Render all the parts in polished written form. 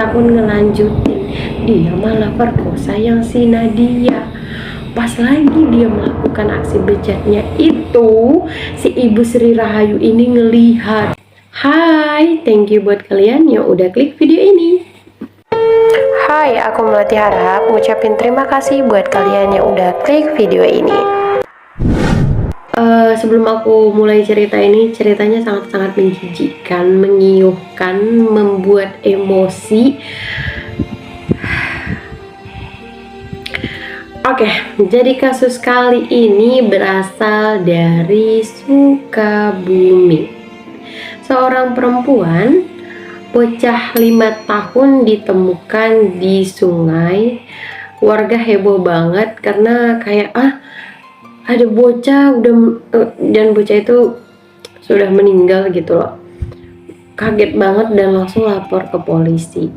tahun ngelanjutin, dia malah perkosa yang si Nadia. Pas lagi dia melakukan aksi bejatnya itu, si Ibu Sri Rahayu ini ngelihat. Hai, thank you buat kalian yang udah klik video ini. Hai, aku Melati Harap ngucapin terima kasih buat kalian yang udah klik video ini. Sebelum aku mulai cerita ini, ceritanya sangat-sangat menjijikkan, mengiuhkan, membuat emosi. Oke, jadi kasus kali ini berasal dari Sukabumi. Seorang perempuan bocah 5 tahun ditemukan di sungai. Warga heboh banget karena kayak ada bocah dan bocah itu sudah meninggal gitu loh. Kaget banget dan langsung lapor ke polisi.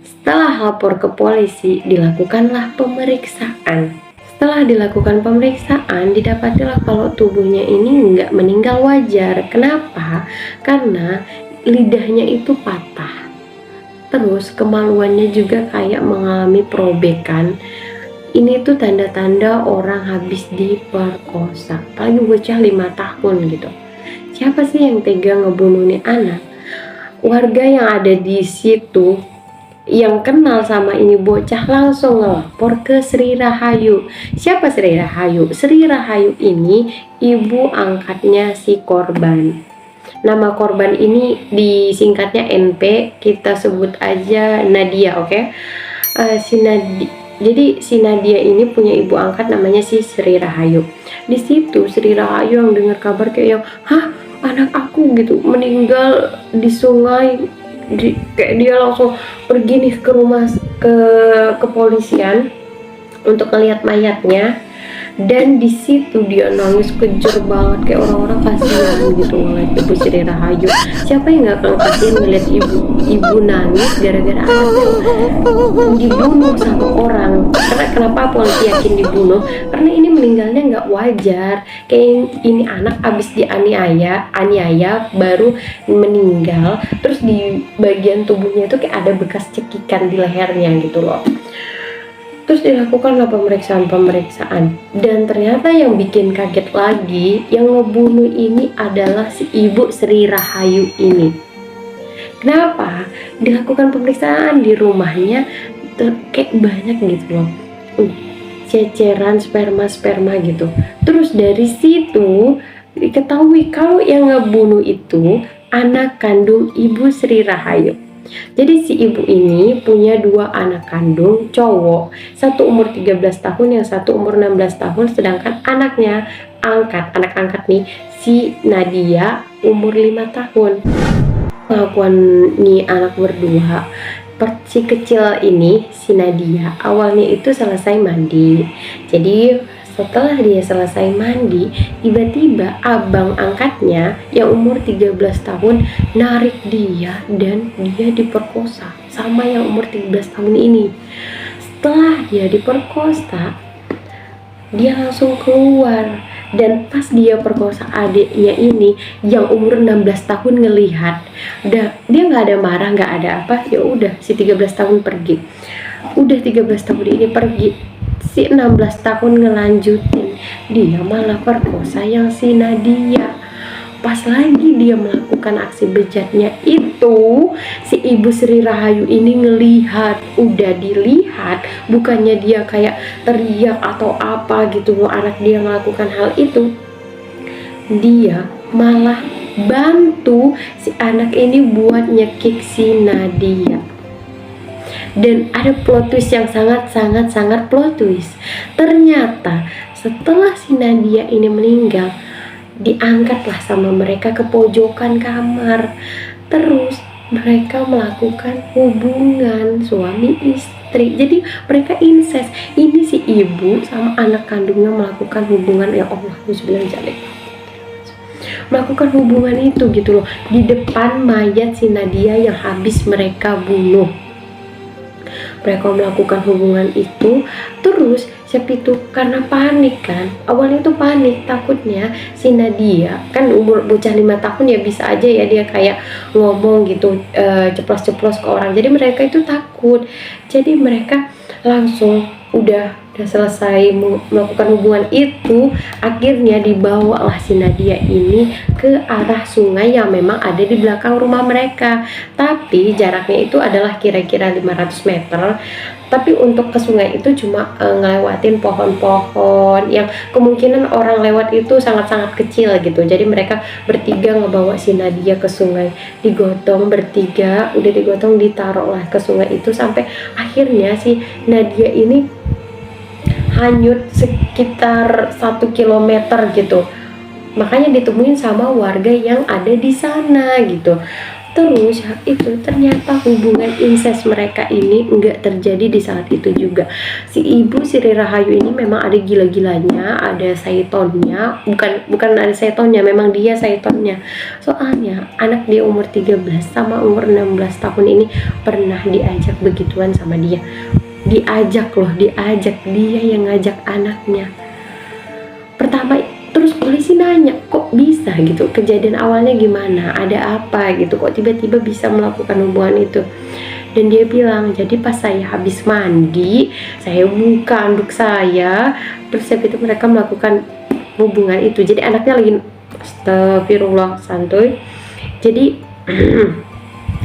Setelah lapor ke polisi, dilakukanlah pemeriksaan. Setelah dilakukan pemeriksaan, didapatilah kalau tubuhnya ini nggak meninggal wajar. Kenapa? Karena lidahnya itu patah. Terus kemaluannya juga kayak mengalami perobekan. Ini tuh tanda-tanda orang habis diperkosa. Apalagi bocah 5 tahun gitu. Siapa sih yang tega ngebunuh nih anak? Warga yang ada di situ yang kenal sama ini bocah langsung ngelapor ke Sri Rahayu. Siapa Sri Rahayu? Sri Rahayu ini ibu angkatnya si korban. Nama korban ini disingkatnya NP, kita sebut aja Nadia, oke? Jadi si Nadia ini punya ibu angkat namanya si Sri Rahayu. Di situ Sri Rahayu yang dengar kabar kayak yang, anak aku gitu meninggal di sungai. Kayak dia langsung pergi nih ke rumah ke kepolisian untuk melihat mayatnya. Dan di situ dia nangis kejer banget, kayak orang-orang kasihan gitu ngeliat Ibu Sri Rahayu. Siapa yang nggak akan kasihan ngeliat ibu nangis gara-gara anaknya dibunuh sama orang? Karena kenapa polisi yakin dibunuh? Karena ini meninggalnya nggak wajar. Kayak ini anak abis aniaya baru meninggal, terus di bagian tubuhnya itu kayak ada bekas cekikan di lehernya gitu loh. Terus dilakukanlah pemeriksaan dan ternyata yang bikin kaget lagi, yang ngebunuh ini adalah si Ibu Sri Rahayu ini. Kenapa? Dilakukan pemeriksaan di rumahnya kayak banyak gitu loh, ceceran sperma gitu. Terus dari situ diketahui kalau yang ngebunuh itu anak kandung Ibu Sri Rahayu. Jadi si ibu ini punya 2 anak kandung cowok, satu umur 13 tahun, yang satu umur 16 tahun, sedangkan anak angkat nih si Nadia umur 5 tahun. Pengakuan nih anak berdua, si kecil ini si Nadia awalnya itu selesai mandi. Jadi setelah dia selesai mandi, tiba-tiba abang angkatnya yang umur 13 tahun narik dia dan dia diperkosa sama yang umur 13 tahun ini. Setelah dia diperkosa, dia langsung keluar. Dan pas dia perkosa adiknya ini yang umur 16 tahun ngelihat, dia nggak ada marah, nggak ada apa, ya udah si 13 tahun pergi. Udah 13 tahun ini pergi, si 16 tahun ngelanjutin, dia malah perkosa yang si Nadia. Pas lagi dia melakukan aksi bejatnya itu, si Ibu Sri Rahayu ini ngelihat. Udah dilihat, bukannya dia kayak teriak atau apa gitu loh anak dia melakukan hal itu, dia malah bantu si anak ini buat nyekik si Nadia. Dan ada plot twist yang sangat plot twist. Ternyata setelah si Nadia ini meninggal, diangkatlah sama mereka ke pojokan kamar. Terus mereka melakukan hubungan suami istri. Jadi mereka incest. Ini si ibu sama anak kandungnya melakukan hubungan, ya Allah, melakukan hubungan itu gitu loh, di depan mayat si Nadia yang habis mereka bunuh. Mereka melakukan hubungan itu, terus siapa itu karena panik kan, awalnya tuh panik, takutnya si Nadia kan umur bocah 5 tahun ya, bisa aja ya dia kayak ngomong gitu ceplos-ceplos ke orang, jadi mereka itu takut, jadi mereka langsung udah selesai melakukan hubungan itu, akhirnya dibawalah si Nadia ini ke arah sungai yang memang ada di belakang rumah mereka, tapi jaraknya itu adalah kira-kira 500 meter. Tapi untuk ke sungai itu cuma ngelewatin pohon-pohon yang kemungkinan orang lewat itu sangat-sangat kecil gitu. Jadi mereka bertiga ngebawa si Nadia ke sungai, digotong bertiga, udah digotong ditaruh lah ke sungai itu, sampai akhirnya si Nadia ini hanyut sekitar 1 kilometer gitu. Makanya ditemuin sama warga yang ada di sana gitu. Terus itu ternyata hubungan incest mereka ini enggak terjadi di saat itu juga. Si ibu Sri Rahayu ini memang ada gila-gilanya, ada saitonnya, bukan ada saitonnya, memang dia saitonnya. Soalnya anak dia umur 13 sama umur 16 tahun ini pernah diajak begituan sama dia. Diajak dia yang ngajak anaknya. Pertama terus polisi nanya, kok bisa gitu, kejadian awalnya gimana, ada apa gitu, kok tiba-tiba bisa melakukan hubungan itu. Dan dia bilang, jadi pas saya habis mandi, saya buka anduk saya, terus habis itu mereka melakukan hubungan itu. Jadi anaknya lagi, astagfirullah, santuy. Jadi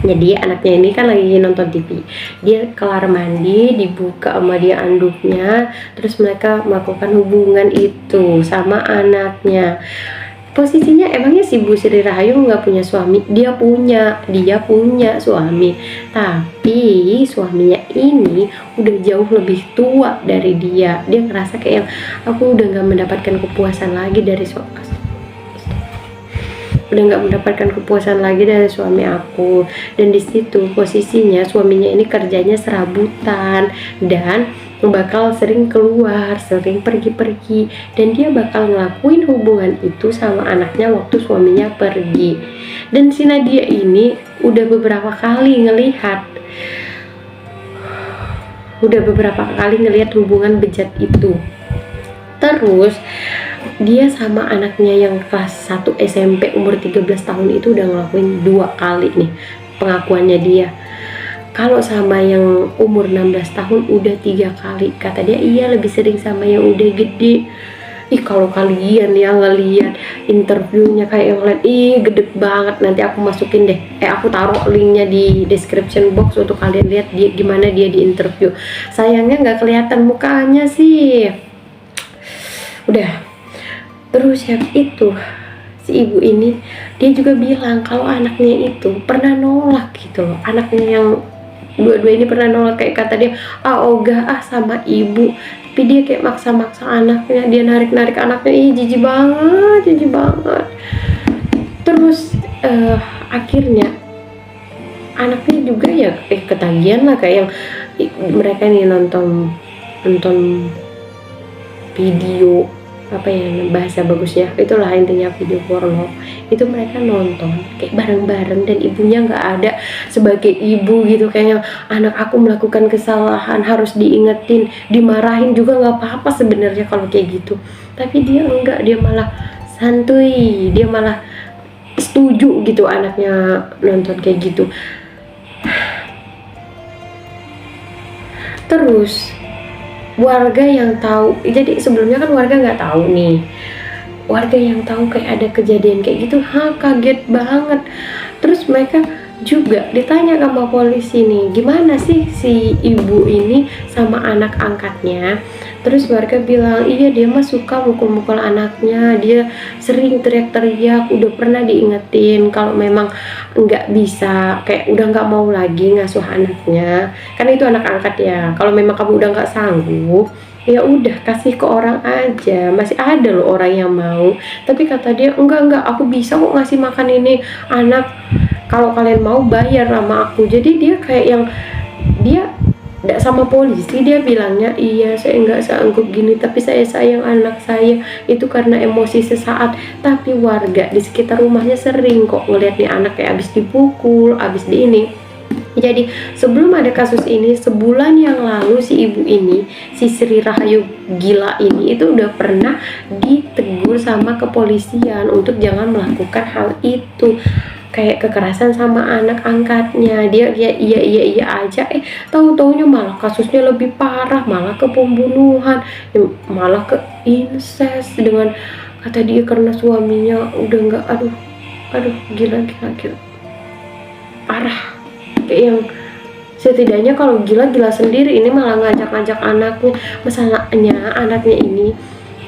jadi anaknya ini kan lagi nonton TV, dia kelar mandi, dibuka sama dia anduknya, terus mereka melakukan hubungan itu sama anaknya. Posisinya emangnya si Bu Sri Rahayu nggak punya suami? Dia punya suami, tapi suaminya ini udah jauh lebih tua dari dia. Dia ngerasa kayak, aku udah nggak mendapatkan kepuasan lagi dari suami aku. Dan di situ posisinya suaminya ini kerjanya serabutan dan bakal sering keluar, sering pergi-pergi, dan dia bakal ngelakuin hubungan itu sama anaknya waktu suaminya pergi. Dan si Nadia ini udah beberapa kali ngelihat hubungan bejat itu. Terus dia sama anaknya yang kelas 1 SMP umur 13 tahun itu udah ngelakuin 2 kali nih pengakuannya dia. Kalau sama yang umur 16 tahun udah 3 kali. Kata dia iya lebih sering sama yang udah gede. Ih kalau kalian ya ngeliat interviewnya kayak yang lain, ih gede banget. Nanti aku masukin deh, aku taruh linknya di description box untuk kalian lihat dia gimana dia di interview. Sayangnya nggak kelihatan mukanya sih. Udah. Terus yang itu si ibu ini dia juga bilang kalau anaknya itu pernah nolak gitu loh. Anaknya yang dua-dua ini pernah nolak, kayak kata dia ogah sama ibu, tapi dia kayak maksa-maksa anaknya, dia narik-narik anaknya, jijik banget. Terus akhirnya anaknya juga ya ketagihan lah, kayak yang mereka nih nonton video, apa ya bahasa bagusnya, itulah intinya video porno itu mereka nonton kayak bareng-bareng, dan ibunya nggak ada sebagai ibu gitu, kayaknya anak aku melakukan kesalahan harus diingetin, dimarahin juga nggak apa-apa sebenarnya kalau kayak gitu. Tapi dia enggak, dia malah santuy, dia malah setuju gitu anaknya nonton kayak gitu. Terus warga yang tahu, jadi sebelumnya kan warga nggak tahu nih, warga yang tahu kayak ada kejadian kayak gitu, kaget banget. Terus mereka juga ditanya sama polisi nih, gimana sih si ibu ini sama anak angkatnya. Terus warga bilang iya dia mah suka mukul-mukul anaknya, dia sering teriak-teriak, udah pernah diingetin kalau memang nggak bisa, kayak udah nggak mau lagi ngasuh anaknya, kan itu anak angkat ya, kalau memang kamu udah nggak sanggup ya udah kasih ke orang aja, masih ada loh orang yang mau. Tapi kata dia enggak aku bisa kok ngasih makan ini anak, kalau kalian mau bayar sama aku. Jadi dia kayak yang dia tidak sama polisi, dia bilangnya iya saya nggak sanggup gini, tapi saya sayang anak saya, itu karena emosi sesaat. Tapi warga di sekitar rumahnya sering kok ngeliat nih anak kayak abis dipukul, abis di ini. Jadi sebelum ada kasus ini, sebulan yang lalu si ibu ini, si Sri Rahayu gila ini itu udah pernah ditegur sama kepolisian untuk jangan melakukan hal itu, kayak kekerasan sama anak angkatnya. Dia iya aja, tahu-taunya malah kasusnya lebih parah, malah ke pembunuhan, malah ke incest dengan kata dia karena suaminya udah nggak, aduh gila parah. Kayak yang setidaknya kalau gila sendiri, ini malah ngajak-ngajak anaknya. Masalahnya anaknya ini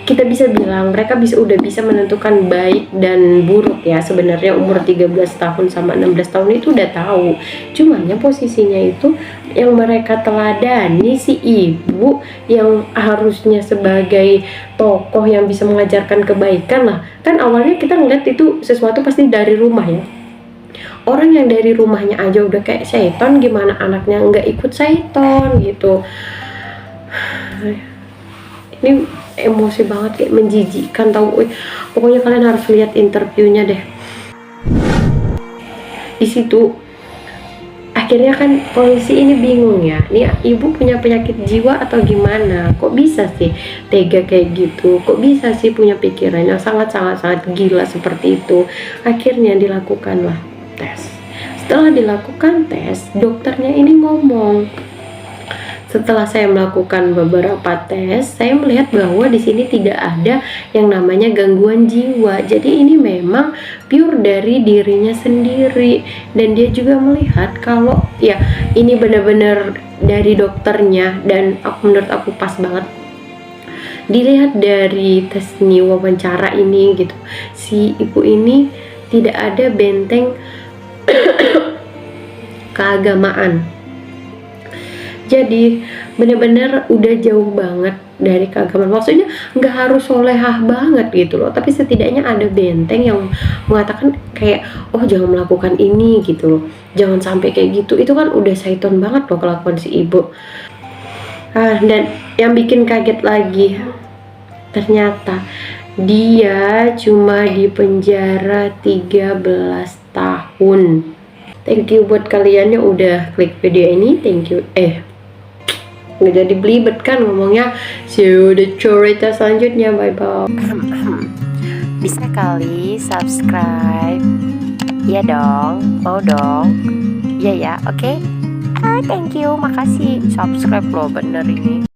kita bisa bilang mereka udah bisa menentukan baik dan buruk ya. Sebenarnya umur 13 tahun sama 16 tahun itu udah tahu. Cumannya posisinya itu yang mereka teladani si ibu yang harusnya sebagai tokoh yang bisa mengajarkan kebaikan lah. Kan awalnya kita ngeliat itu sesuatu pasti dari rumah ya. Orang yang dari rumahnya aja udah kayak setan, gimana anaknya nggak ikut setan gitu. Ini emosi banget, kayak menjijikkan tahu. Pokoknya kalian harus lihat interviewnya deh. Di situ akhirnya kan polisi ini bingung ya, nih ibu punya penyakit jiwa atau gimana, kok bisa sih tega kayak gitu, kok bisa sih punya pikiran yang sangat gila seperti itu. Akhirnya dilakukanlah tes. Setelah dilakukan tes, dokternya ini ngomong, setelah saya melakukan beberapa tes, saya melihat bahwa di sini tidak ada yang namanya gangguan jiwa. Jadi ini memang pure dari dirinya sendiri. Dan dia juga melihat kalau ya ini benar-benar dari dokternya, dan menurut aku pas banget. Dilihat dari tes wawancara ini gitu, si ibu ini tidak ada benteng keagamaan. Jadi bener-bener udah jauh banget dari keagamaan. Maksudnya nggak harus solehah banget gitu loh, tapi setidaknya ada benteng yang mengatakan kayak, oh jangan melakukan ini gitu loh, jangan sampai kayak gitu. Itu kan udah syaiton banget loh kelakuan si ibu. Dan yang bikin kaget lagi, ternyata dia cuma di penjara 13 tahun. Thank you buat kalian yang udah klik video ini. Thank you. Nggak jadi belibet kan ngomongnya. See you the cerita selanjutnya. Bye bye. Bisa kali subscribe. Iya dong, mau dong. Iya ya, oke. Thank you, makasih. Subscribe loh bener ini.